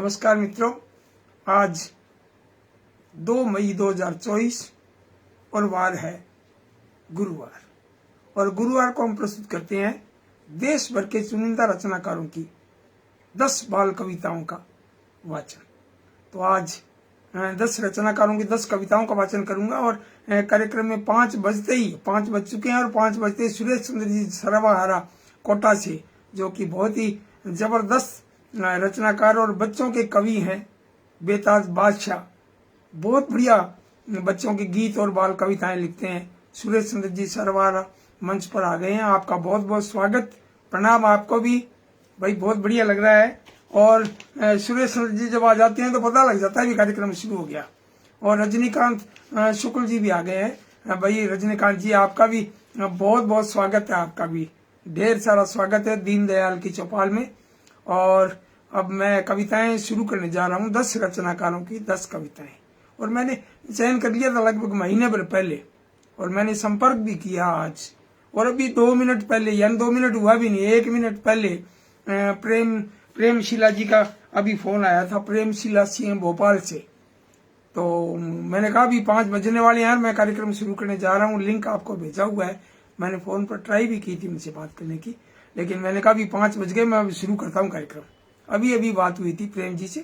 नमस्कार मित्रों, आज 2 मई 2024 और वार है गुरुवार। और गुरुवार को हम प्रस्तुत करते हैं देश भर के चुनिंदा रचनाकारों की 10 बाल कविताओं का वाचन। तो आज 10 रचनाकारों की 10 कविताओं का वाचन करूंगा और कार्यक्रम में 5 बज चुके हैं और 5 बजते ही सुरेश चंद्र जी सर्वहारा कोटा से, जो कि बहुत ही जबरदस्त रचनाकार और बच्चों के कवि हैं, बेताज बादशाह, बहुत बढ़िया बच्चों के गीत और बाल कविताएं लिखते हैं। सुरेश चंद्र जी सरवारा मंच पर आ गए हैं। आपका बहुत बहुत स्वागत, प्रणाम आपको भी भाई, बहुत बढ़िया लग रहा है। और सुरेश चंद्र जी जब आ जाते हैं तो पता लग जाता है कि कार्यक्रम शुरू हो गया। और रजनीकांत शुक्ल जी भी आ गए हैं। भाई रजनीकांत जी, आपका भी बहुत बहुत स्वागत है, आपका भी ढेर सारा स्वागत है दीनदयाल की चौपाल में। और अब मैं कविताएं शुरू करने जा रहा हूँ, 10 रचनाकारों की 10 कविताएं। और मैंने चयन कर लिया था लगभग महीने भर पहले, और मैंने संपर्क भी किया आज। और अभी 2 मिनट पहले, यानी 2 मिनट हुआ भी नहीं, 1 मिनट पहले प्रेमशिला जी का अभी फोन आया था, प्रेमशिला सिंह भोपाल से। तो मैंने कहा अभी 5 बजने वाले हैं, मैं कार्यक्रम शुरू करने जा रहा हूँ, लिंक आपको भेजा हुआ है। मैंने फोन पर ट्राई भी की थी उनसे बात करने की, लेकिन मैंने कहा अभी 5 बज गए, मैं अभी शुरू करता हूँ कार्यक्रम। अभी बात हुई थी प्रेम जी से।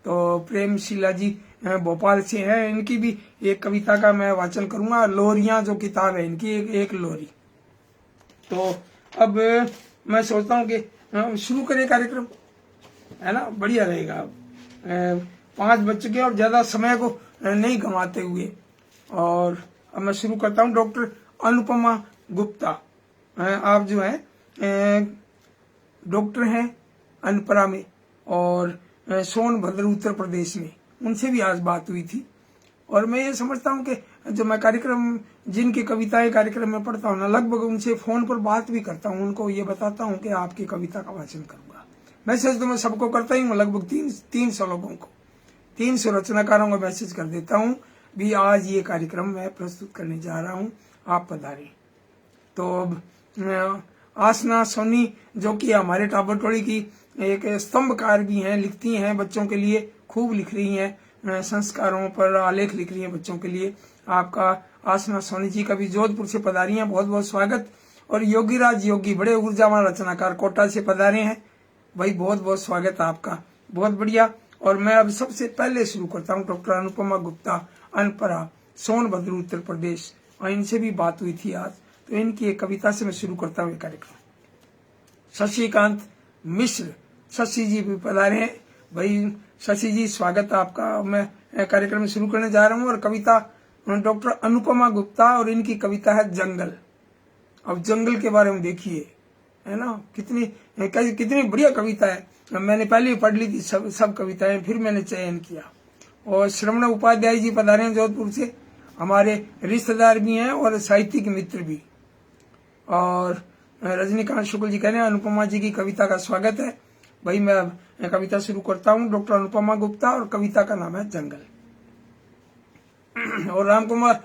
तो प्रेमशिला जी भोपाल से हैं, इनकी भी एक कविता का मैं वाचन करूंगा। लोरियां जो किताब है इनकी, एक लोरी। तो अब मैं सोचता हूँ कि शुरू करें कार्यक्रम, है ना, बढ़िया रहेगा। 5 बज चुके और ज्यादा समय को नहीं गंवाते हुए, और अब मैं शुरू करता हूँ। डॉक्टर अनुपमा गुप्ता, आप जो है डॉक्टर हैं अनपरा में और सोनभद्र उत्तर प्रदेश में, उनसे भी आज बात हुई थी। और मैं ये समझता हूँ कि जो मैं कार्यक्रम, जिनकी कविताएं कार्यक्रम में पढ़ता हूँ ना, लगभग उनसे फोन पर बात भी करता हूँ, उनको ये बताता हूँ कि आपकी कविता का वाचन करूंगा। मैसेज तो मैं सबको करता ही हूँ, लगभग 300 लोगों को, 300 रचनाकारों को मैसेज कर देता हूँ भी आज ये कार्यक्रम मैं प्रस्तुत करने जा रहा हूँ, आप पधारें। तो अब आसना सोनी, जो कि हमारे टाबरटोली की एक स्तंभकार भी हैं, लिखती हैं बच्चों के लिए, खूब लिख रही हैं, संस्कारों पर आलेख लिख रही हैं बच्चों के लिए। आपका आसना सोनी जी का भी जोधपुर से पधारी हैं, बहुत बहुत स्वागत। और योगीराज योगी, बड़े ऊर्जावान रचनाकार, कोटा से पधारे हैं भाई, बहुत बहुत स्वागत आपका, बहुत बढ़िया। और मैं अब सबसे पहले शुरू करता हूँ डॉक्टर अनुपमा गुप्ता, अनपरा, सोनभद्र उत्तर प्रदेश, और इनसे भी बात हुई थी आज। तो इनकी एक कविता से मैं शुरू करता हूँ कार्यक्रम। शशिकांत मिश्र, शशि जी भी पधारे हैं भाई, शशि जी स्वागत आपका। मैं कार्यक्रम शुरू करने जा रहा हूँ और कविता डॉक्टर अनुपमा गुप्ता, और इनकी कविता है जंगल। अब जंगल के बारे में देखिए, है ना, कितनी बढ़िया कविता है। मैंने पहले ही पढ़ ली थी सब कविताएं, फिर मैंने चयन किया। और श्रवण उपाध्याय जी पधारे हैं जोधपुर से, हमारे रिश्तेदार भी हैं और साहित्यिक मित्र भी। और रजनीकांत शुक्ल जी कह रहे हैं अनुपमा जी की कविता का स्वागत है भाई। मैं कविता शुरू करता हूँ, डॉक्टर अनुपमा गुप्ता, और कविता का नाम है जंगल। और रामकुमार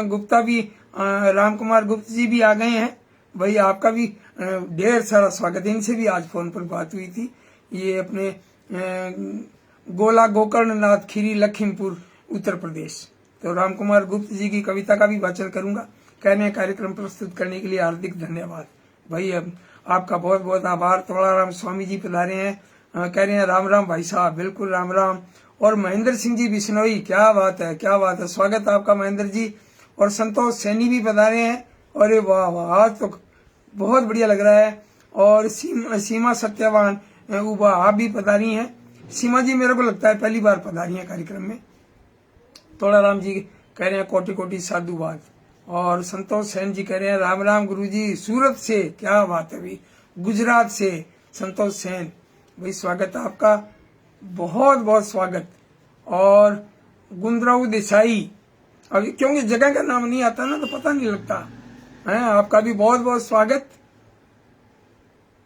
गुप्ता भी, रामकुमार गुप्ता जी भी आ गए हैं भाई, आपका भी ढेर सारा स्वागत है। इनसे भी आज फोन पर बात हुई थी। ये अपने गोला गोकर्ण नाथ खीरी, लखीमपुर उत्तर प्रदेश। तो रामकुमार गुप्ता जी की कविता का भी वाचन करूंगा। कहने कार्यक्रम प्रस्तुत करने के लिए हार्दिक धन्यवाद भाई, अब आपका बहुत बहुत आभार। तोड़ाराम स्वामी जी पधारे हैं, कह रहे हैं राम राम भाई साहब, बिल्कुल राम राम। और महेंद्र सिंह जी बिश्नोई, क्या बात है, क्या बात है, स्वागत आपका महेंद्र जी। और संतोष सैनी भी पधारे हैं, अरे वाह वाह, आज तो बहुत बढ़िया लग रहा है। और सीमा सत्यवान उबा, आप भी पधारी हैं। सीमा जी मेरे को लगता है पहली बार पधारी हैं कार्यक्रम में। तोड़ाराम जी कह रहे हैं कोटि कोटि साधुवाद। और संतोष सैन जी कह रहे हैं राम राम गुरुजी, सूरत से, क्या बात है भाई, गुजरात से संतोष सैन भाई, स्वागत आपका, बहुत बहुत स्वागत। और गुंदराव देसाई, अभी क्योंकि जगह का नाम नहीं आता ना तो पता नहीं लगता है, आपका भी बहुत बहुत स्वागत।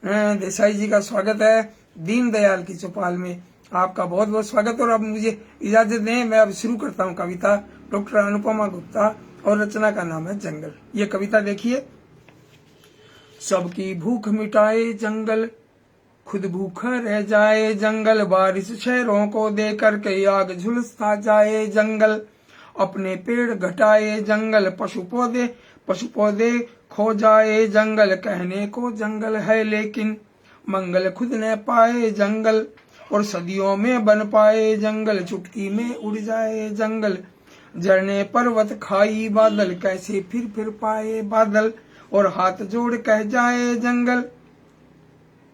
देसाई जी का स्वागत है दीनदयाल की चौपाल में, आपका बहुत बहुत स्वागत। और अब मुझे इजाजत दें, मैं अब शुरू करता हूँ कविता, डॉक्टर अनुपमा गुप्ता, और रचना का नाम है जंगल। ये कविता देखिए। सबकी भूख मिटाए जंगल, खुद भूखा रह जाए जंगल, बारिश शहरों को दे करके आग झुलसता जाए जंगल। अपने पेड़ घटाए जंगल, पशु पौधे खो जाए जंगल। कहने को जंगल है लेकिन मंगल खुद न पाए जंगल। और सदियों में बन पाए जंगल, चुटकी में उड़ जाए जंगल। झरने पर्वत खाई बादल, कैसे फिर पाए बादल। और हाथ जोड़ कह जाए जंगल,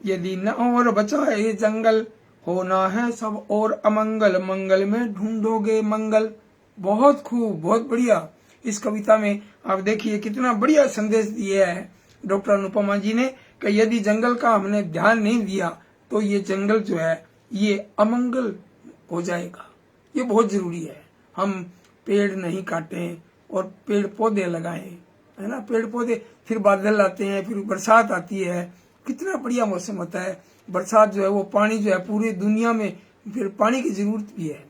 यदि न और बचाए जंगल, होना है सब और अमंगल, मंगल में ढूंढोगे मंगल। बहुत खूब, बहुत बढ़िया। इस कविता में आप देखिए कितना बढ़िया संदेश दिया है डॉक्टर अनुपमा जी ने कि यदि जंगल का हमने ध्यान नहीं दिया तो ये जंगल जो है ये अमंगल हो जाएगा। ये बहुत जरूरी है, हम पेड़ नहीं काटें और पेड़ पौधे लगाएं, है ना। पेड़ पौधे, फिर बादल आते हैं, फिर बरसात आती है, कितना बढ़िया मौसम होता है। बरसात जो है वो पानी जो है पूरी दुनिया में, फिर पानी की जरूरत भी है,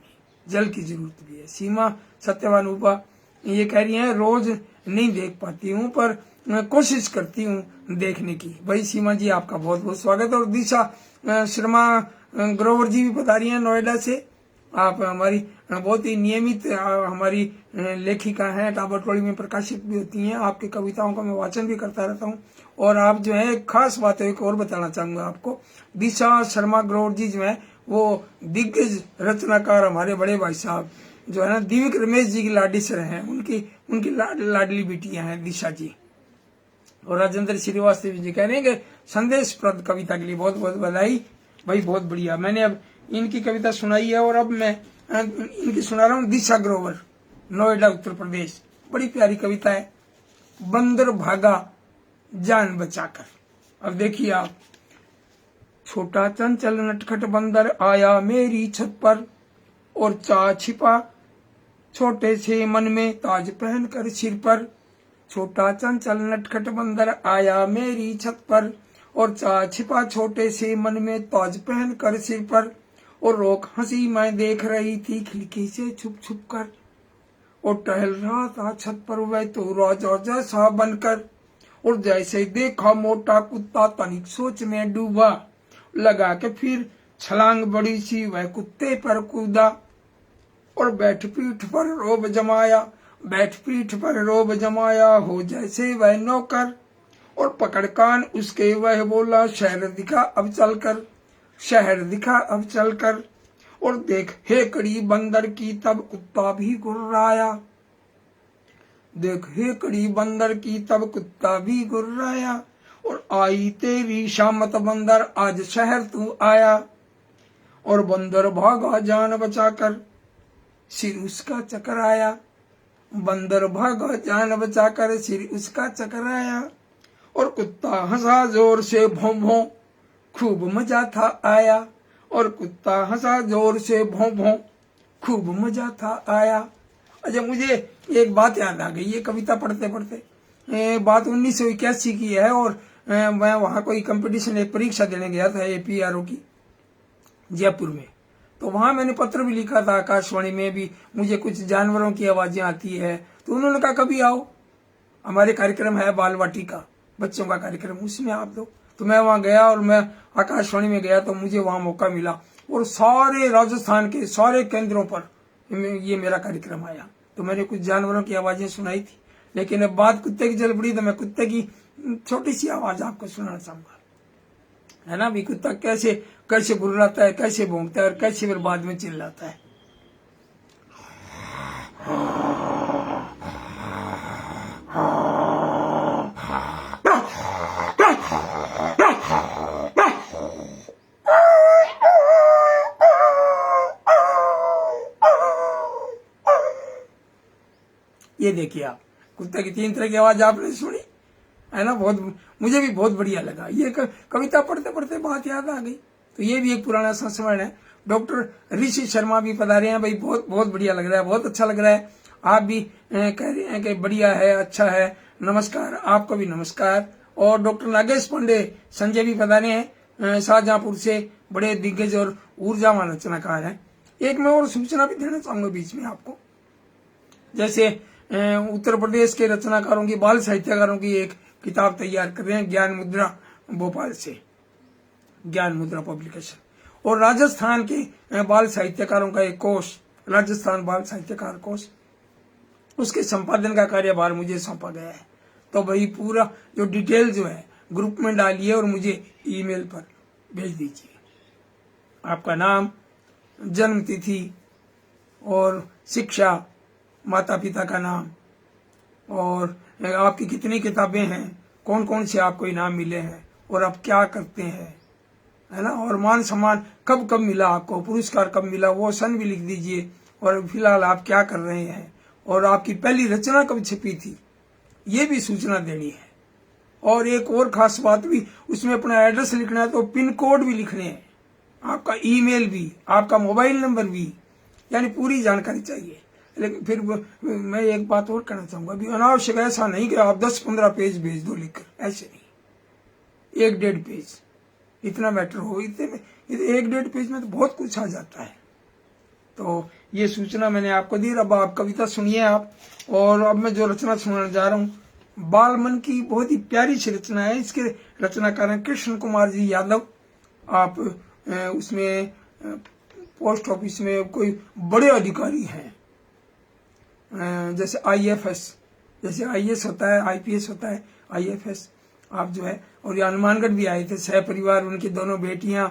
जल की जरूरत भी है। सीमा सत्यवान उपा ये कह रही है रोज नहीं देख पाती हूँ पर कोशिश करती हूँ देखने की। भाई सीमा जी आपका बहुत बहुत स्वागत। और दिशा शर्मा ग्रोवर जी भी बता रही हैं नोएडा से। आप हमारी बहुत ही नियमित हमारी लेखिका हैं, टाबर टोली में प्रकाशित भी होती हैं। आपकी कविताओं का मैं वाचन भी करता रहता हूँ। और आप जो है खास बात एक और बताना चाहूंगा आपको, दिशा शर्मा ग्रोवर जी जो है वो दिग्गज रचनाकार हमारे बड़े भाई साहब जो है ना दिव्य रमेश जी की लाडी सर हैं, उनकी लाडली बेटियां हैं दिशा जी। और राजेंद्र श्रीवास्तव जी कह रहे हैं कि संदेशप्रद कविता के लिए बहुत बहुत बधाई। भाई बहुत बढ़िया, मैंने अब इनकी कविता सुनाई है और अब मैं इनकी सुना रहा हूँ। दिशा ग्रोवर, नोएडा उत्तर प्रदेश। बड़ी प्यारी कविता है, बंदर भागा जान बचाकर। अब देखिए आप, छोटा चंचल नटखट बंदर आया मेरी छत पर, और चाह छिपा छोटे से मन में ताज पहनकर सिर पर। छोटा चंचल नटखट बंदर आया मेरी छत पर, और चाह छिपा छोटे से मन में ताज पहनकर सिर पर। और रोक हंसी मैं देख रही थी खिड़की से छुप छुप कर, और टहल रहा था छत पर वह तो राजा जैसा बनकर। और जैसे देखा मोटा कुत्ता तनिक सोच में डूबा, लगा के फिर छलांग बड़ी सी वह कुत्ते पर कूदा। और बैठ पीठ पर रोब जमाया हो जैसे वह नौकर। और पकड़ कान उसके वह बोला शहर दिखा अब चलकर। और देख हेकड़ी बंदर की तब कुत्ता भी गुर्राया, और आई तेरी शामत बंदर आज शहर तू आया। और बंदर भागा जान बचाकर सिर उसका चकराया, सिर उसका चकराया। और कुत्ता हंसा जोर से भों भों, खूब मजा था आया। खूब मजा था आया। अच्छा, मुझे एक बात याद आ गई ये कविता पढ़ते पढ़ते। बात 1981 की है और मैं वहां कोई कंपटीशन, एक परीक्षा देने गया था APRO की जयपुर में। तो वहां मैंने पत्र भी लिखा था, आकाशवाणी में भी मुझे कुछ जानवरों की आवाजें आती है। तो उन्होंने कहा कभी आओ, हमारे कार्यक्रम है बाल वाटिका, बच्चों का कार्यक्रम, उसमें आप दो। तो मैं वहां गया और मैं आकाशवाणी में गया तो मुझे वहां मौका मिला और सारे राजस्थान के सारे केंद्रों पर ये मेरा कार्यक्रम आया। तो मैंने कुछ जानवरों की आवाजें सुनाई थी, लेकिन अब बात कुत्ते की चल पड़ी तो मैं कुत्ते की छोटी सी आवाज आपको सुनाना चाहूंगा, है ना। भी कुत्ता कैसे गुर्राता है, कैसे भौंकता है और कैसे फिर बाद में चिल्लाता है। ये देखिए आप, कुत्ते की 3 तरह की आवाज आपने सुनी, है ना। मुझे भी बहुत बढ़िया लगा। ये कविता पढ़ते पढ़ते बात याद आ गई। तो ये भी एक पुराना संस्मरण है। डॉक्टर ऋषि शर्मा भी पधारे हैं। भाई बहुत बहुत बढ़िया लग रहा है, बहुत अच्छा लग रहा है। आप भी कह रहे हैं कि बढ़िया है, अच्छा है, नमस्कार, आपको भी नमस्कार। और डॉक्टर नागेश पांडे संजय भी पधारे हैं शाहजहांपुर से, बड़े दिग्गज और ऊर्जावान रचनाकार हैं। एक मैं और सूचना भी देना चाहूंगा बीच में आपको, जैसे उत्तर प्रदेश के रचनाकारों की, बाल साहित्यकारों की एक किताब तैयार कर रहे हैं ज्ञान मुद्रा भोपाल से। ज्ञान मुद्रा पब्लिकेशन। और राजस्थान के बाल साहित्यकारों का एक कोष, राजस्थान बाल साहित्यकार कोष, उसके संपादन का कार्यभार मुझे सौंपा गया है। तो भाई पूरा जो डिटेल जो है ग्रुप में डालिए और मुझे ईमेल पर भेज दीजिए। आपका नाम, जन्म तिथि और शिक्षा, माता पिता का नाम, और आपकी कितनी किताबें हैं, कौन कौन से आपको इनाम मिले हैं, और आप क्या करते हैं, है ना, और मान सम्मान कब कब मिला आपको, पुरस्कार कब मिला, वो सन भी लिख दीजिए, और फिलहाल आप क्या कर रहे हैं, और आपकी पहली रचना कब छपी थी, ये भी सूचना देनी है। और एक और खास बात भी, उसमें अपना एड्रेस लिखना है तो पिन कोड भी लिखने हैं, आपका ईमेल भी, आपका मोबाइल नंबर भी, यानी पूरी जानकारी चाहिए। लेकिन फिर मैं एक बात और कहना चाहूंगा, अभी अनावश्यक ऐसा नहीं कि आप 10-15 पेज भेज दो लिखकर, ऐसे नहीं, 1-1.5 पेज इतना मैटर हो, इतने में 1-1.5 पेज में तो बहुत कुछ आ जाता है। तो ये सूचना मैंने आपको दी। अब आप कविता सुनिए आप। और अब मैं जो रचना सुनाने जा रहा हूँ, बालमन की बहुत ही प्यारी सी रचना है। इसके रचनाकार हैं कृष्ण कुमार जी यादव। आप उसमें पोस्ट ऑफिस में कोई बड़े अधिकारी हैं, जैसे IFS, जैसे IAS होता है, IPS होता है, IFS आप जो है। और ये हनुमानगढ़ भी आए थे सह परिवार, उनकी दोनों बेटियां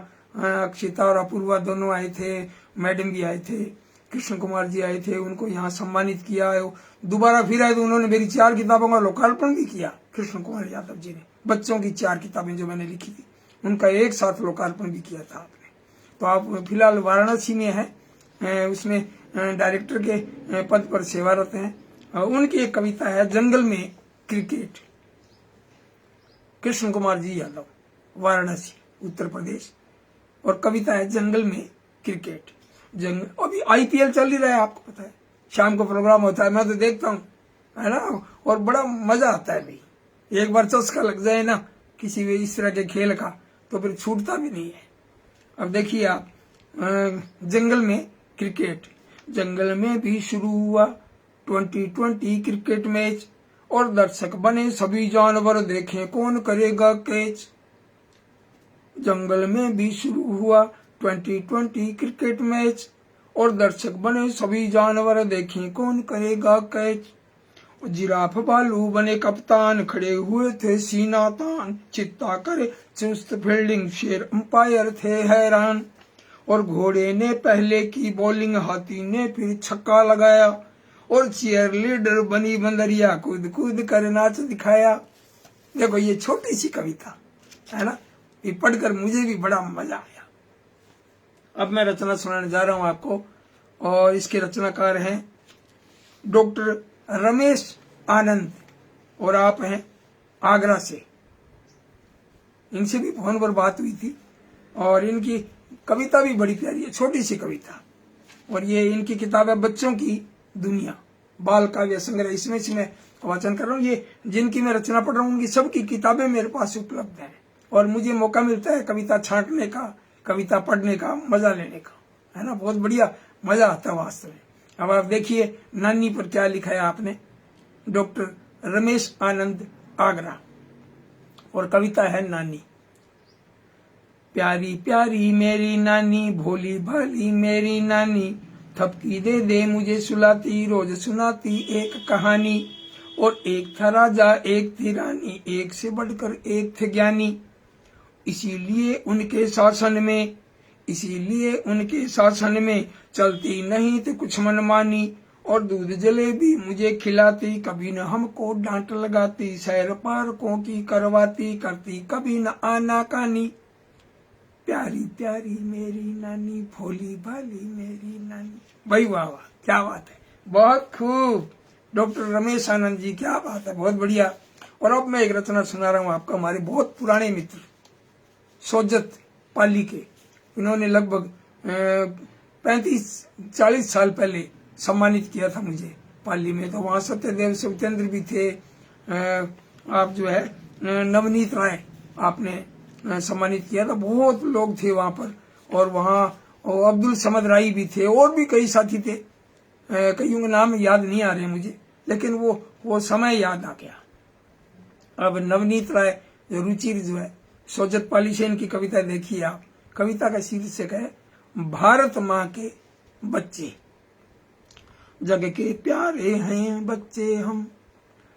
अक्षिता और अपूर्वा दोनों आए थे, मैडम भी आए थे, कृष्ण कुमार जी आए थे, उनको यहाँ सम्मानित किया। दोबारा फिर आए तो उन्होंने मेरी 4 किताबों का लोकार्पण भी किया। कृष्ण कुमार यादव जी ने बच्चों की 4 किताबें जो मैंने लिखी थी, उनका एक साथ लोकार्पण भी किया था आपने। तो आप फिलहाल वाराणसी में हैं, उसमें डायरेक्टर के पद पर सेवारत हैं। उनकी एक कविता है जंगल में क्रिकेट। कृष्ण कुमार जी यादव, वाराणसी, उत्तर प्रदेश। और कविता है जंगल में क्रिकेट। जंगल, अभी IPL चल ही रहा है, आपको पता है, शाम को प्रोग्राम होता है, मैं तो देखता हूँ, है ना, और बड़ा मजा आता है भाई। एक बार चस्का लग जाए ना किसी भी इस तरह के खेल का, तो फिर छूटता भी नहीं है। अब देखिए आप, जंगल में क्रिकेट। जंगल में भी शुरू हुआ 2020 क्रिकेट मैच, और दर्शक बने सभी जानवर, देखें कौन करेगा कैच। जंगल में भी शुरू हुआ 2020 क्रिकेट मैच, और दर्शक बने सभी जानवर, देखें कौन करेगा कैच। जिराफ भालू बने कप्तान, खड़े हुए थे सीना तान, चित्ता करे चुस्त फील्डिंग, शेर अंपायर थे हैरान। और घोड़े ने पहले की बॉलिंग, हाथी ने फिर छक्का लगाया, और चीयर लीडर बनी बंदरिया, कूद कूद कर नाच दिखाया। देखो ये छोटी सी कविता है ना, ये पढ़कर मुझे भी बड़ा मजा आया। अब मैं रचना सुनाने जा रहा हूं आपको, और इसके रचनाकार हैं डॉक्टर रमेश आनंद, और आप हैं आगरा से। इनसे भी फोन पर बात हुई थी, और इनकी कविता भी बड़ी प्यारी है, छोटी सी कविता। और ये इनकी किताब है बच्चों की दुनिया, बाल काव्य संग्रह, इसमें से मैं वाचन कर रहा हूँ। ये जिनकी मैं रचना पढ़ रहा हूँ उनकी सबकी किताबें मेरे पास उपलब्ध हैं, और मुझे मौका मिलता है कविता छांटने का, कविता पढ़ने का, मजा लेने का, है ना, बहुत बढ़िया मजा आता है वास्तव में। अब आप देखिए नानी पर क्या लिखा है आपने, डॉक्टर रमेश आनंद, आगरा। और कविता है नानी। प्यारी प्यारी मेरी नानी, भोली भाली मेरी नानी, थपकी दे दे मुझे सुलाती, रोज सुनाती एक कहानी। और एक था राजा एक थी रानी, एक से बढ़कर एक थे ज्ञानी। इसीलिए उनके शासन में चलती नहीं थी कुछ मनमानी। और दूध जलेबी मुझे खिलाती, कभी न हमको डांट लगाती, सैर पार्कों की करवाती, करती कभी न आनाकानी। प्यारी प्यारी मेरी नानी, भोली भाली मेरी नानी। भाई वाह वाह, क्या बात है, बहुत खूब डॉक्टर रमेश आनंद जी, क्या बात है, बहुत बढ़िया। और अब मैं एक रचना सुना रहा हूँ आपको, हमारे बहुत पुराने मित्र सोजत पाली के। इन्होंने लगभग 35-40 साल पहले सम्मानित किया था मुझे पाली में। तो वहाँ सत्यदेव शिवचंद्र भी थे, आप जो है नवनीत राय आपने सम्मानित किया था, बहुत लोग थे वहाँ पर। और वहाँ अब्दुल समद राई भी थे, और भी कई साथी थे, कईयों के नाम याद नहीं आ रहे मुझे, लेकिन वो समय याद आ गया। अब नवनीत राय, रुचि जो है सोजत पाली से इनकी कविता देखिए आप। कविता का शीर्षक है भारत माँ के बच्चे। जग के प्यारे हैं बच्चे हम,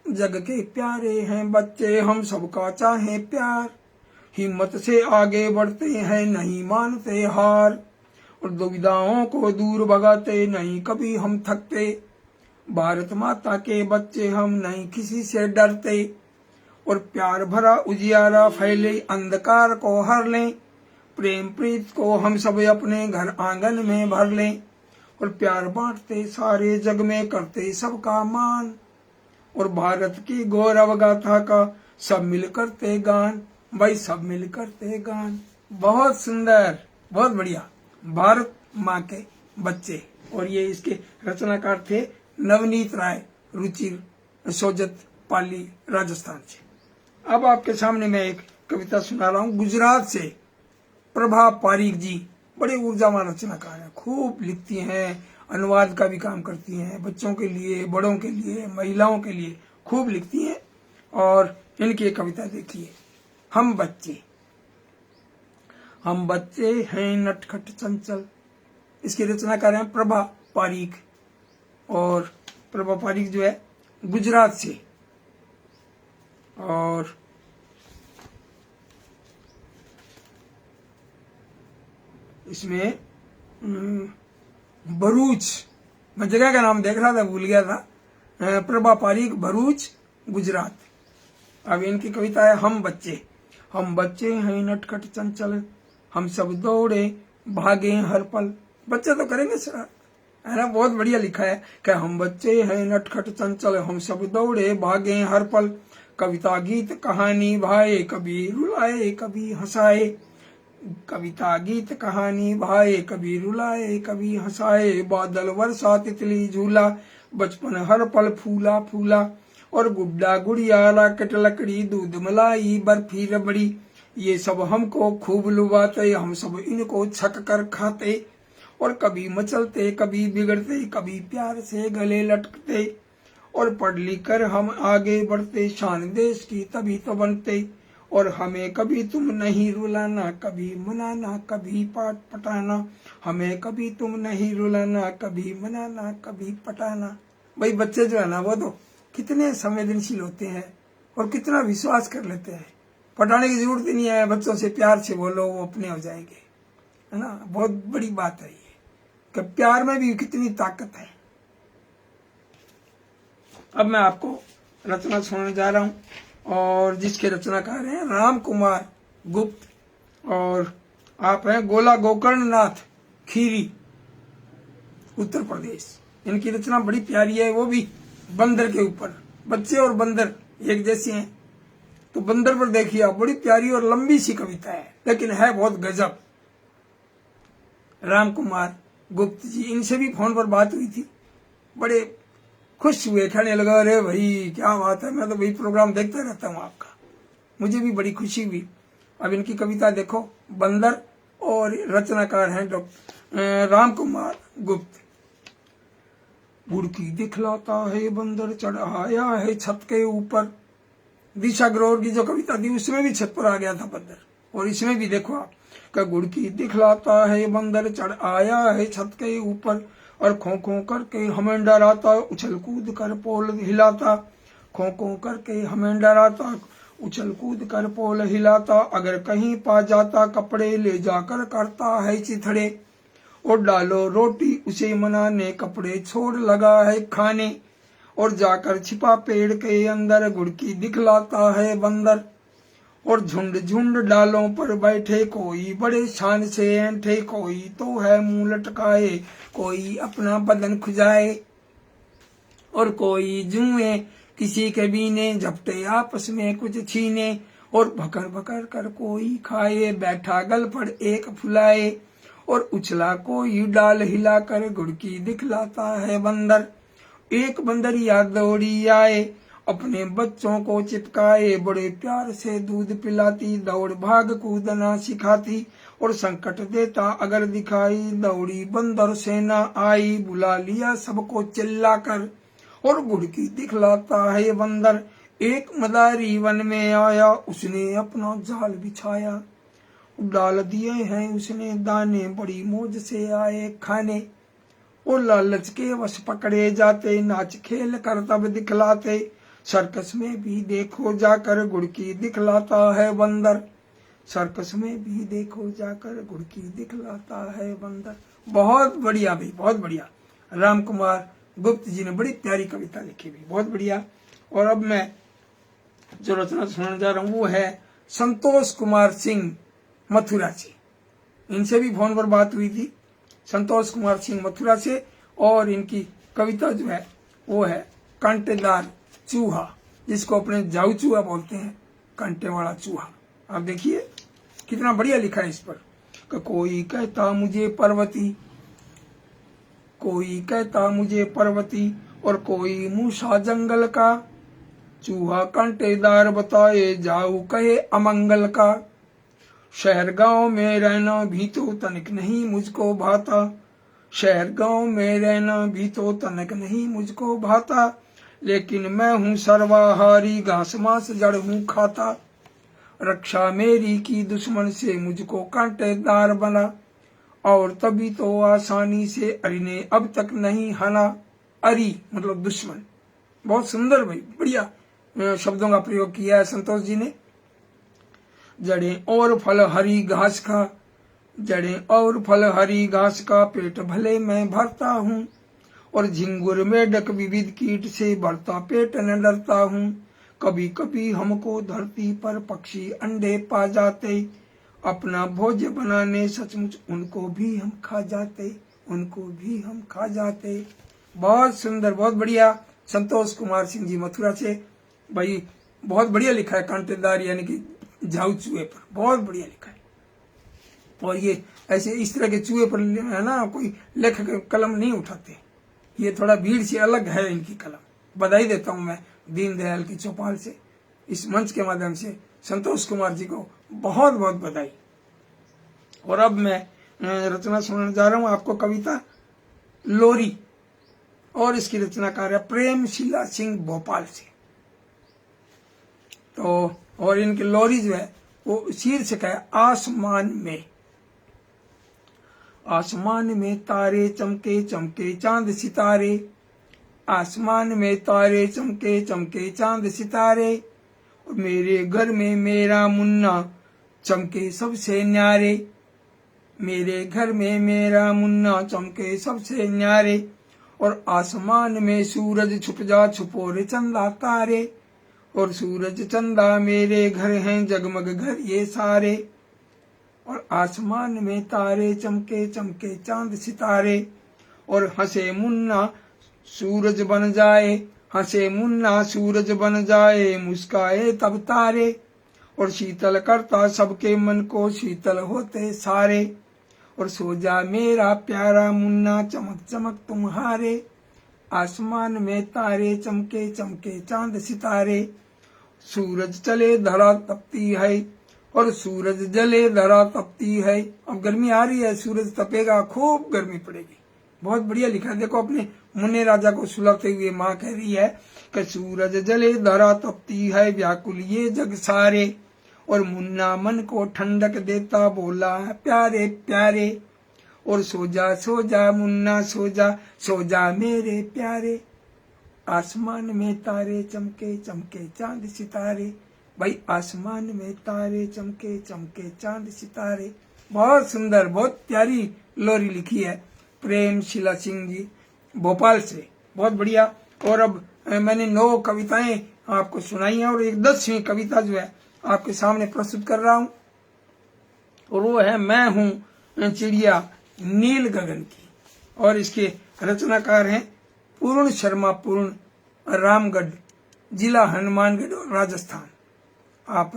जग के प्यारे हैं बच्चे हम, सबका चाहे प्यार, हिम्मत से आगे बढ़ते हैं नहीं मानते हार, और दुविधाओं को दूर भगाते नहीं कभी हम थकते, भारत माता के बच्चे हम नहीं किसी से डरते, और प्यार भरा उजियारा फैले अंधकार को हर लें, प्रेम प्रीत को हम सब अपने घर आंगन में भर लें, और प्यार बांटते सारे जग में करते सबका मान, और भारत की गौरव गाथा का सब मिल करते गान, भाई सब मिल करते गान। बहुत सुंदर, बहुत बढ़िया। भारत माँ के बच्चे, और ये इसके रचनाकार थे नवनीत राय, रुचिर, सोजत पाली, राजस्थान से। अब आपके सामने मैं एक कविता सुना रहा हूँ गुजरात से। प्रभा पारीक जी बड़े ऊर्जावान रचनाकार हैं, खूब लिखती हैं, अनुवाद का भी काम करती हैं, बच्चों के लिए, बड़ों के लिए, महिलाओं के लिए खूब लिखती हैं। और इनकी एक कविता देखिए, हम बच्चे। हम बच्चे हैं नटखट चंचल। इसकी रचनाकार हैं प्रभा पारीक, और प्रभा पारीक जो है गुजरात से। और इसमें भरूच, मैं जगह का नाम देख रहा था भूल गया था, प्रभा पारीक, भरूच, गुजरात। अब इनकी कविता है हम बच्चे। हम बच्चे हैं नटखट चंचल, हम सब दौड़े भागे हर पल। बच्चे तो करेंगे सर, है ना। बहुत बढ़िया लिखा है कि हम बच्चे हैं नटखट चंचल, हम सब दौड़े भागे हर पल, कविता गीत कहानी भाए, कभी रुलाए कभी हंसाए, कविता गीत कहानी भाए, कभी रुलाए कभी हंसाए, बादल वर्षा तितली झूला, बचपन हर पल फूला फूला, और गुड्डा गुड़िया राकेट लकड़ी, दूध मलाई बर्फी रबड़ी, ये सब हमको खूब लुभाते, हम सब इनको छक कर खाते, और कभी मचलते कभी बिगड़ते, कभी प्यार से गले लटकते, और पढ़ लिख कर हम आगे बढ़ते, शान देश की तभी तो बनते, और हमें कभी तुम नहीं रुलाना, कभी मनाना, कभी पाठ पटाना, हमें कभी तुम नहीं रुलाना, कभी मनाना, कभी पटाना। भाई बच्चे जो है ना, वो तो कितने संवेदनशील होते हैं और कितना विश्वास कर लेते हैं। पटाने की जरूरत ही नहीं है, बच्चों से प्यार से बोलो, वो अपने हो जाएंगे, है ना। बहुत बड़ी बात है ये कि प्यार में भी कितनी ताकत है। अब मैं आपको रचना सुनाने जा रहा हूं, और जिसके रचनाकार हैं राम कुमार गुप्त, और आप हैं गोला गोकर्ण नाथ खीरी, उत्तर प्रदेश। इनकी रचना बड़ी प्यारी है, वो भी बंदर के ऊपर। बच्चे और बंदर एक जैसे हैं, तो बंदर पर देखिए आप, बड़ी प्यारी और लंबी सी कविता है, लेकिन है बहुत गजब। राम कुमार गुप्त जी, इनसे भी फोन पर बात हुई थी, बड़े खुश हुए, कहने लगा अरे भाई क्या बात है, मैं तो भाई प्रोग्राम देखता रहता हूँ आपका, मुझे भी बड़ी खुशी हुई। अब इनकी कविता देखो, बंदर, और रचनाकार हैं डॉक्टर राम कुमार गुप्त। बुड़की दिखलाता है बंदर, चढ़ाया है छत के ऊपर। दिशा ग्रोवर की जो कविता थी उसमें भी छत पर आ गया था बंदर, और इसमें भी देखो आप, का गुड़की दिखलाता है बंदर, चढ़ आया है छत के ऊपर, और खो खो करके हमें डराता, उछल कूद कर पोल हिलाता, खो खो करके हमें डराता, उछल कूद कर पोल हिलाता, अगर कहीं पा जाता कपड़े ले जाकर करता है चिथड़े, और डालो रोटी उसे मनाने, कपड़े छोड़ लगा है खाने, और जाकर छिपा पेड़ के अंदर, गुड़की दिखलाता है बंदर, और झुंड झुंड डालों पर बैठे, कोई बड़े शान से ऐंठे, कोई तो है मुंह लटकाए, कोई अपना बदन खुजाए, और कोई जुए किसी के बीने, झपटे आपस में कुछ छीने, और भकर भकर कर कोई खाए, बैठा गल पर एक फुलाए, और उछला कोई डाल हिलाकर, गुड़की दिखलाता है बंदर। एक बंदरिया दौड़ी आए, अपने बच्चों को चिपकाए, बड़े प्यार से दूध पिलाती, दौड़ भाग कूदना सिखाती, और संकट देता अगर दिखाई, दौड़ी बंदर सेना आई, बुला लिया सबको चिल्लाकर, और गुड़की दिखलाता है बंदर। एक मदारी वन में आया, उसने अपना जाल बिछाया, डाल दिए हैं उसने दाने, बड़ी मौज से आए खाने। और लालच के वश पकड़े जाते, नाच खेल कर तब दिखलाते, सर्कस में भी देखो जाकर गुड़की दिखलाता है बंदर, सर्कस में भी देखो जाकर गुड़की दिखलाता है बंदर। बहुत बढ़िया भाई, बहुत बढ़िया। राम कुमार गुप्त जी ने बड़ी प्यारी कविता लिखी भी, बहुत बढ़िया। और अब मैं जो रचना सुनाने जा रहा हूँ वो है संतोष कुमार सिंह मथुरा से। इनसे भी फोन पर बात हुई थी, संतोष कुमार सिंह मथुरा से। और इनकी कविता जो है वो है कांटेदार चूहा, जिसको अपने जाऊ चूहा बोलते हैं, कांटे वाला चूहा। आप देखिए कितना बढ़िया लिखा है इस पर। कोई कहता मुझे पर्वती, कोई कहता मुझे पर्वती, और कोई मूसा जंगल का, चूहा कांटेदार बताए जाऊ कहे अमंगल का। शहर गांव में रहना भी तो तनिक नहीं मुझको भाता, शहर गांव में रहना भी तो तनिक नहीं मुझको भाता, लेकिन मैं हूँ सर्वाहारी, घास मांस जड़ हूँ खाता। रक्षा मेरी की दुश्मन से, मुझको कांटेदार बना, और तभी तो आसानी से अरी ने अब तक नहीं हना। अरी मतलब दुश्मन। बहुत सुंदर भाई, बढ़िया शब्दों का प्रयोग किया है संतोष जी ने। जड़ें और फल हरी घास का, जड़ें और फल हरी घास का, पेट भले मैं भरता हूँ, और झिंगुर मेढक विविध कीट से भरता पेट न डरता हूँ। कभी कभी हमको धरती पर पक्षी अंडे पा जाते, अपना भोज्य बनाने सचमुच उनको भी हम खा जाते, उनको भी हम खा जाते। बहुत सुंदर, बहुत बढ़िया। संतोष कुमार सिंह जी मथुरा से भाई, बहुत बढ़िया लिखा है कांटेदार यानी कि जाऊ चूहे पर, बहुत बढ़िया लिखा है। और ये ऐसे इस तरह के चूहे पर है ना कोई लेखक कलम नहीं उठाते, ये थोड़ा भीड़ से अलग है इनकी कलम। बधाई देता हूं मैं दीनदयाल की चौपाल से, इस मंच के माध्यम से संतोष कुमार जी को बहुत बहुत बधाई। और अब मैं रचना सुनाने जा रहा हूं आपको, कविता लोरी, और इसकी रचनाकार है प्रेमशिला सिंह भोपाल से। तो और इनकी लोरी जो है वो शीर्षक है आसमान में। आसमान में तारे चमके चमके चांद सितारे, आसमान में तारे चमके चमके चांद सितारे, और मेरे घर में मेरा मुन्ना चमके सबसे न्यारे, मेरे घर में मेरा मुन्ना चमके सबसे न्यारे। और आसमान में सूरज छुप जा छुपो रे चंदा तारे, और सूरज चंदा मेरे घर हैं जगमग घर ये सारे। और आसमान में तारे चमके चमके चांद सितारे, और हंसे मुन्ना सूरज बन जाए, हंसे मुन्ना सूरज बन जाए, मुस्काए तब तारे, और शीतल करता सबके मन को शीतल होते सारे। और सो जा मेरा प्यारा मुन्ना चमक चमक तुम्हारे, आसमान में तारे चमके चमके चांद सितारे। सूरज चले धरा तपती है, और सूरज जले धरा तपती है। अब गर्मी आ रही है, सूरज तपेगा, खूब गर्मी पड़ेगी। बहुत बढ़िया लिखा है। देखो अपने मुन्ने राजा को सुलाते हुए माँ कह रही है कि सूरज जले धरा तपती है, व्याकुल ये जग सारे, और मुन्ना मन को ठंडक देता बोला है प्यारे प्यारे। और सो जा मुन्ना सो जा मेरे प्यारे, आसमान में तारे चमके चमके चांद सितारे। भाई आसमान में तारे चमके चमके चांद सितारे। बहुत सुंदर, बहुत प्यारी लोरी लिखी है प्रेमशिला सिंह जी भोपाल से, बहुत बढ़िया। और अब मैंने 9 कविताएं आपको सुनाई हैं, और एक 10वीं कविता जो है आपके सामने प्रस्तुत कर रहा हूं, और वो है मैं हूं चिड़िया नील गगन की। और इसके रचनाकार हैं पूर्ण शर्मा, पूर्ण, रामगढ़, जिला हनुमानगढ़, राजस्थान। आप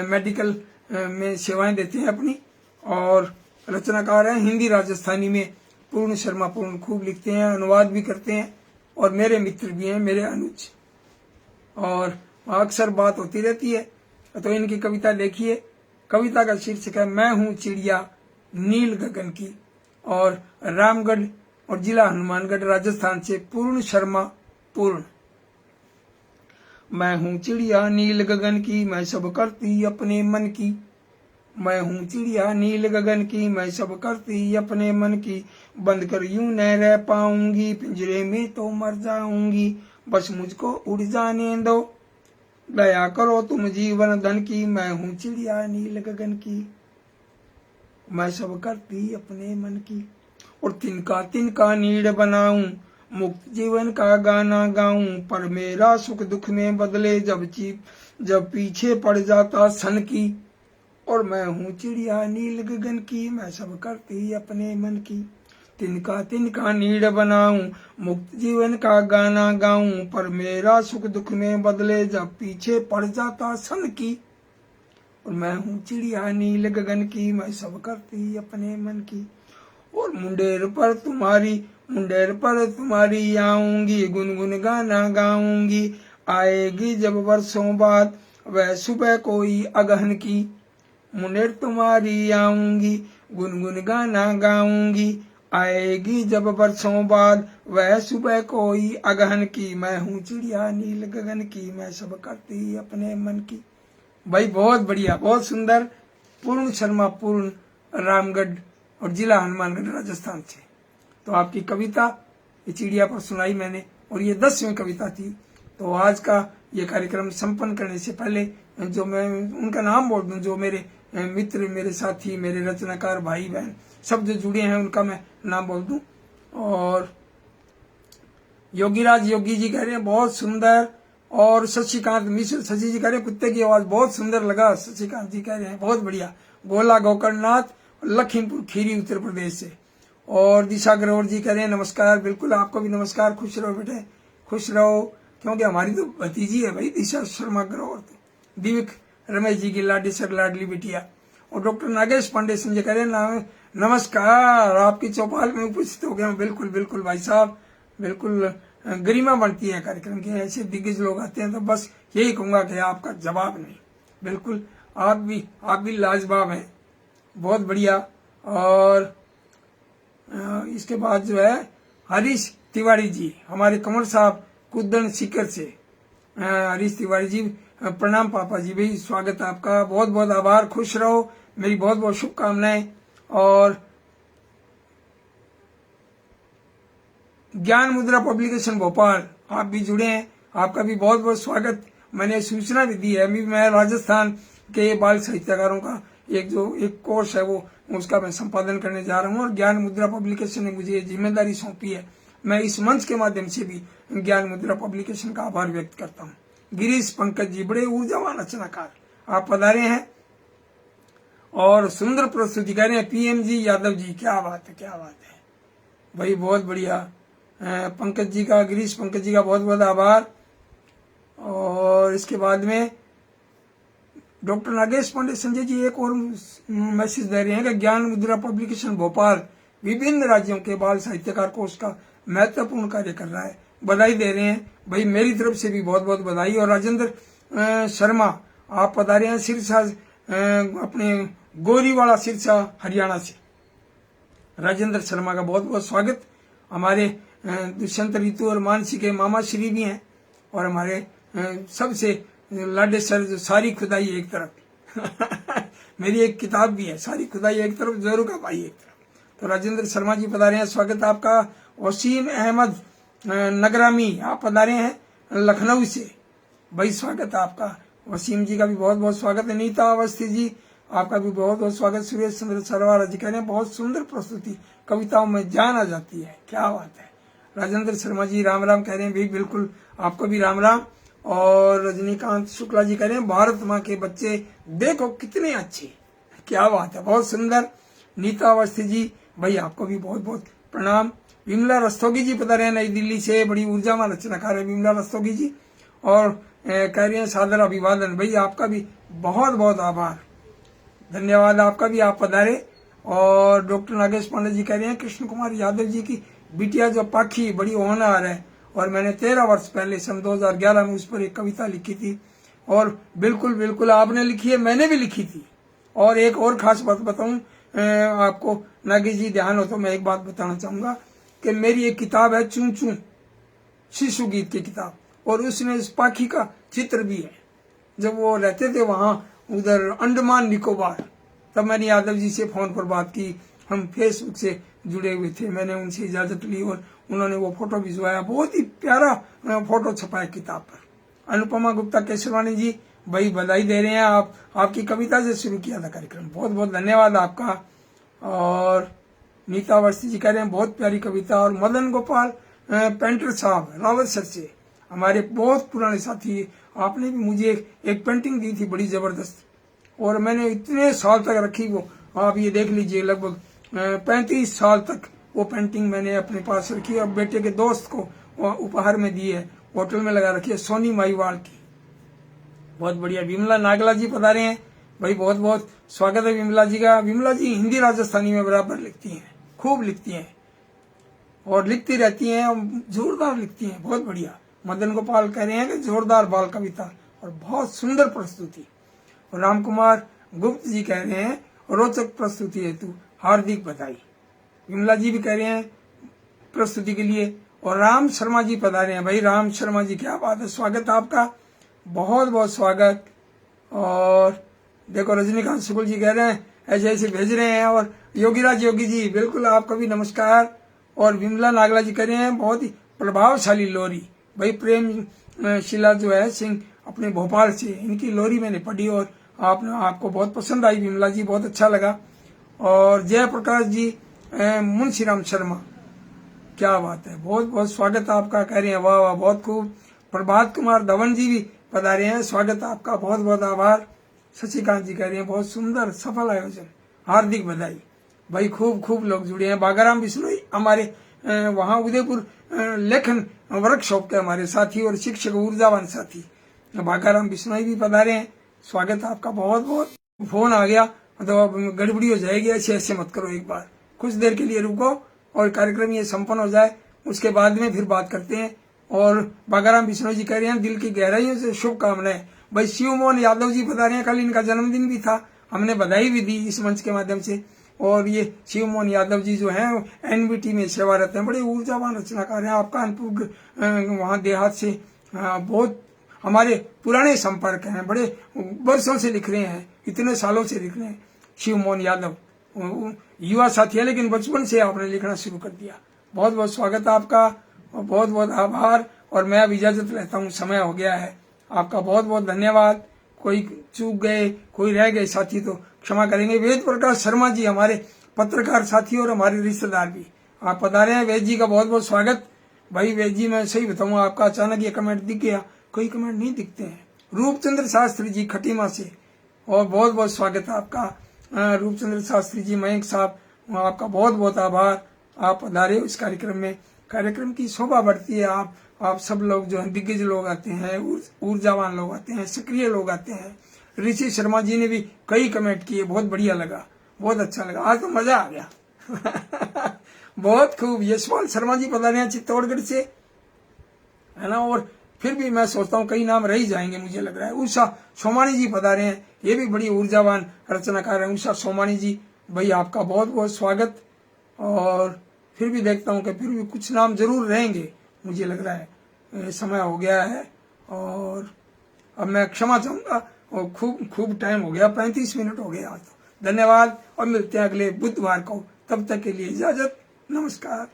मेडिकल में सेवाएं देते हैं अपनी, और रचनाकार हैं हिंदी राजस्थानी में। पूर्ण शर्मा पूर्ण खूब लिखते हैं, अनुवाद भी करते हैं, और मेरे मित्र भी हैं, मेरे अनुज, और अक्सर बात होती रहती है। तो इनकी कविता देखिए। कविता का शीर्षक है मैं हूं चिड़िया नील गगन की, और रामगढ़ और जिला हनुमानगढ़, राजस्थान से पूर्ण शर्मा पूर्ण। मैं हूँ चिड़िया नील गगन की, मैं सब करती अपने मन की। मैं हूँ चिड़िया नील गगन की, मैं सब करती अपने मन की। बंद कर यूं न रह पाऊंगी, पिंजरे में तो मर जाऊंगी। बस मुझको उड़ जाने दो, दया करो तुम जीवन धन की। मैं हूँ चिड़िया नील गगन की, मैं सब करती अपने मन की। और तिनका तिनका नीड़ बनाऊं, मुक्त जीवन का गाना गाऊं। पर मेरा सुख दुख में बदले जब पीछे पड़ जाता सन की। और मैं हूँ चिड़िया नील गगन की, मैं सब करती अपने मन की। तिनका तिनका नीड़ बनाऊं, मुक्त जीवन का गाना गाऊं। पर मेरा सुख दुख में बदले जब पीछे पड़ जाता सन की। और मैं हूँ चिड़िया नील गगन की, मैं सब करती अपने मन की। और मुंडेर पर तुम्हारी आऊंगी, गुनगुन गाना गाऊंगी। आएगी जब वर्षों बाद वह सुबह कोई अगहन की। मुंडेर तुम्हारी आऊंगी, गुनगुन गाना गाऊंगी। आएगी जब वर्षों बाद वह सुबह कोई अगहन की। मैं हूँ चिड़िया नील गगन की, मैं सब करती अपने मन की। भाई बहुत बढ़िया, बहुत सुंदर। पूर्ण शर्मा, पूर्ण, रामगढ़ और जिला हनुमानगढ़, राजस्थान से। तो आपकी कविता ये चिड़िया पर सुनाई मैंने, और ये 10वीं कविता थी। तो आज का ये कार्यक्रम संपन्न करने से पहले जो मैं उनका नाम बोल दूं, जो मेरे मित्र, मेरे साथी, मेरे रचनाकार भाई बहन सब जो जुड़े हैं, उनका मैं नाम बोल दूं। और योगीराज योगी जी कह रहे हैं बहुत सुंदर। और शशिकांत मिश्र शशि जी कह रहे हैं कुत्ते की आवाज बहुत सुंदर लगा। शशिकांत जी कह रहे हैं बहुत बढ़िया। गोला गोकर्णनाथ, लखीमपुर खीरी, उत्तर प्रदेश से। और दिशा ग्रोवर जी कह रहे हैं नमस्कार। बिल्कुल आपको भी नमस्कार, खुश रहो बेटे, खुश रहो, क्योंकि हमारी तो भतीजी है भाई दिशा शर्मा ग्रोवर। तो दिव्य रमेश जी की लाडी सर लाडली बिटिया। और डॉक्टर नागेश पांडे सिंह जी कह रहे हैं नमस्कार, आपकी चौपाल में उपस्थित हो गया। बिल्कुल बिल्कुल भाई साहब, बिल्कुल गरिमा बनती है कार्यक्रम की। ऐसे दिग्गज लोग आते हैं तो बस यही कहूंगा कि आपका जवाब नहीं। बिल्कुल आप भी लाजवाब हैं, बहुत बढ़िया। और इसके बाद जो है हरीश तिवारी जी, हमारे कमर साहब कुदन सीकर से। हरीश तिवारी जी प्रणाम पापा जी, भाई स्वागत है आपका, बहुत बहुत आभार, खुश रहो, मेरी बहुत बहुत शुभकामनाएं। और ज्ञान मुद्रा पब्लिकेशन भोपाल, आप भी जुड़े हैं, आपका भी बहुत बहुत स्वागत। मैंने सूचना भी दी है, अभी मैं राजस्थान के बाल साहित्यकारों का एक कोर्स है वो, उसका मैं संपादन करने जा रहा हूँ। और ज्ञान मुद्रा पब्लिकेशन ने मुझे जिम्मेदारी सौंपी है। मैं इस मंच के माध्यम से भी ज्ञान मुद्रा पब्लिकेशन का आभार व्यक्त करता हूँ। गिरीश पंकज जी बड़े ऊर्जावान रचनाकार, आप पधारे हैं और सुंदर प्रस्तुति कर रहे हैं। PM जी यादव जी, क्या बात है, क्या बात है भाई, बहुत बढ़िया। पंकज जी का, गिरीश पंकज जी का बहुत बहुत आभार। और इसके बाद में डॉक्टर नागेश पांडे संजय जी एक और मैसेज दे रहे हैं कि ज्ञान मुद्रा पब्लिकेशन भोपाल विभिन्न राज्यों के बाल साहित्यकार कोर्स का महत्वपूर्ण कार्य कर रहा है, बधाई दे रहे हैं भाई, मेरी तरफ से भी बहुत बहुत बधाई। और राजेंद्र शर्मा आप पधारे हैं सिरसा, अपने गोरीवाड़ा सिरसा हरियाणा से। राजेंद्र शर्मा का बहुत बहुत स्वागत। हमारे दुष्यंत ऋतु और मानसी के मामा श्री भी हैं। और हमारे सबसे लाडे सर जो सारी खुदाई एक तरफ मेरी एक किताब भी है, सारी खुदाई एक तरफ, जोरू का भाई एक तरफ। तो राजेंद्र शर्मा जी पधारे हैं, स्वागत है आपका। वसीम अहमद नगरामी आप पधारे हैं लखनऊ से, भाई स्वागत है आपका। वसीम जी का भी बहुत बहुत स्वागत है। नीता अवस्थी जी आपका भी बहुत बहुत स्वागत। सुरेश चंद्र सरवारा जी कह रहे हैं बहुत सुंदर प्रस्तुति, कविताओं में जान आ जाती है, क्या बात है। राजेंद्र शर्मा जी राम राम कह रहे हैं, भी बिल्कुल आपको भी राम राम। और रजनीकांत शुक्ला जी कह रहे हैं भारत माँ के बच्चे देखो कितने अच्छे, क्या बात है, बहुत सुंदर। नीता अवस्थी जी भाई आपको भी बहुत बहुत प्रणाम। विमला रस्तोगी जी पता रहे नई दिल्ली से, बड़ी ऊर्जावान रचनाकार है विमला रस्तोगी जी। और कह रही हैं सादर अभिवादन, भाई आपका भी बहुत बहुत आभार, धन्यवाद आपका भी, आप पधारे। और डॉक्टर नागेश पांडे जी कह रहे हैं कृष्ण कुमार यादव जी की बिटिया जो पाखी बड़ी होनहार है, और मैंने 13 वर्ष पहले सन 2011 में उस पर एक कविता लिखी थी। और बिल्कुल बिल्कुल आपने लिखी है, मैंने भी लिखी थी। और एक और खास बात बताऊं आपको, नागेश जी ध्यान हो तो मैं एक बात बताना चाहूंगा कि मेरी एक किताब है चूं चूं, शिशु गीत की किताब, और उसमें उस पाखी का चित्र भी है। जब वो रहते थे वहां उधर अंडमान निकोबार, तब मैंने यादव जी से फोन पर बात की, हम फेसबुक से जुड़े हुए थे। मैंने उनसे इजाजत ली और उन्होंने वो फोटो भिजवाया, बहुत ही प्यारा फोटो छपाया किताब पर। अनुपमा गुप्ता केसरवानी जी, भाई बधाई दे रहे हैं, आपकी कविता से शुरू किया था कार्यक्रम, बहुत बहुत धन्यवाद आपका। और नीता अवस्थी जी कह रहे हैं बहुत प्यारी कविता। और मदन गोपाल पेंटर साहब रावत सर से, हमारे बहुत पुराने साथी, आपने भी मुझे एक पेंटिंग दी थी बड़ी जबरदस्त, और मैंने इतने साल तक रखी वो, आप ये देख लीजिए, लगभग 35 साल तक वो पेंटिंग मैंने अपने पास रखी और बेटे के दोस्त को उपहार में दी है, होटल में लगा रखी है, सोनी माईवाल की, बहुत बढ़िया। विमला नागला जी पधारे हैं, भाई बहुत बहुत स्वागत है विमला जी का। विमला जी हिंदी राजस्थानी में बराबर लिखती हैं, खूब लिखती हैं और लिखती रहती हैं, जोरदार लिखती हैं, बहुत बढ़िया। मदन गोपाल कह रहे हैं कि जोरदार बाल कविता और बहुत सुंदर प्रस्तुति। और राम कुमार गुप्त जी कह रहे हैं रोचक प्रस्तुति हेतु हार्दिक बधाई। विमला जी भी कह रहे हैं प्रस्तुति के लिए। और राम शर्मा जी पधारे हैं, भाई राम शर्मा जी क्या बात है, स्वागत है आपका, बहुत बहुत स्वागत। और देखो रजनीकांत शुक्ल जी कह रहे हैं ऐसे ऐसे भेज रहे हैं। और योगीराज योगी जी बिल्कुल आपका भी नमस्कार। और विमला नागला जी कह रहे हैं बहुत ही प्रभावशाली लोरी, भाई प्रेम शिला जो है सिंह अपने भोपाल से, इनकी लोरी मैंने पढ़ी और आपको बहुत पसंद आई विमला जी, बहुत अच्छा लगा। और जयप्रकाश जी मुंशीराम शर्मा, क्या बात है, बहुत बहुत स्वागत आपका, कह रहे हैं वाह वाह बहुत खूब। प्रभात कुमार धवन जी भी पधारे हैं, स्वागत आपका, बहुत बहुत आभार। शशिकांत जी कह रहे हैं बहुत सुंदर सफल आयोजन, हार्दिक बधाई। भाई खूब खूब लोग जुड़े हैं। बागाराम बिश्नोई हमारे वहां उदयपुर लेखन वर्कशॉप के हमारे साथी और शिक्षक ऊर्जावान साथी बागाराम बिश्नोई भी पधारे हैं, स्वागत आपका बहुत बहुत। फोन आ गया तो अब गड़बड़ी हो जाएगी, ऐसे मत करो, एक बार कुछ देर के लिए रुको और कार्यक्रम ये संपन्न हो जाए, उसके बाद में फिर बात करते हैं। और बागाराम बिश्नोई जी कह रहे हैं दिल की गहराइयों से शुभकामनाएं। भाई शिव मोहन यादव जी बता रहे हैं कल इनका जन्मदिन भी था, हमने बधाई भी दी इस मंच के माध्यम से। और ये शिव मोहन यादव जी जो हैं एनबीटी में सेवारत हैं, बड़े ऊर्जावान रचनाकार हैं। आप कानपुर वहाँ देहात से बहुत हमारे पुराने संपर्क हैं, बड़े वर्षों से लिख रहे हैं, इतने सालों से लिख रहे हैं। शिव मोहन यादव युवा साथी है लेकिन बचपन से आपने लिखना शुरू कर दिया, बहुत बहुत स्वागत है आपका और बहुत बहुत आभार। और मैं अब इजाजत लेता हूँ, समय हो गया है, आपका बहुत बहुत धन्यवाद। कोई चूक गए, कोई रह गए साथी तो क्षमा करेंगे। वेद प्रकाश शर्मा जी हमारे पत्रकार साथी और हमारे रिश्तेदार भी आप पधारे हैं, वेद जी का बहुत बहुत स्वागत। भाई वेद जी मैं सही बताऊँ, आपका अचानक ये कमेंट दिख गया, कोई कमेंट नहीं दिखते हैं। रूपचंद्र शास्त्री जी खटीमा से, और बहुत बहुत स्वागत है आपका रूपचंद्र शास्त्री जी। मयंक साहब आपका बहुत बहुत आभार, आप पधारे इस कार्यक्रम में, कार्यक्रम की शोभा बढ़ती है। आप सब लोग जो है दिग्गज लोग आते हैं, ऊर्जावान लोग आते हैं, सक्रिय लोग आते हैं। ऋषि शर्मा जी ने भी कई कमेंट किए, बहुत बढ़िया लगा, बहुत अच्छा लगा, आज तो मजा आ गया बहुत खूब। यशपाल शर्मा जी पधारे हैं चित्तौड़गढ़ से, है ना। और फिर भी मैं सोचता हूँ कई नाम रह ही जाएंगे, मुझे लग रहा है। उषा सोमानी जी पधारे हैं, ये भी बड़ी ऊर्जावान रचनाकार है। उषा सोमानी जी, भाई आपका बहुत बहुत स्वागत। और फिर भी देखता हूँ कि फिर भी कुछ नाम जरूर रहेंगे, मुझे लग रहा है समय हो गया है और अब मैं क्षमा चाहूंगा। और खूब टाइम हो गया, 35 मिनट हो गए आज तो। धन्यवाद और मिलते हैं अगले बुधवार को, तब तक के लिए इजाजत, नमस्कार।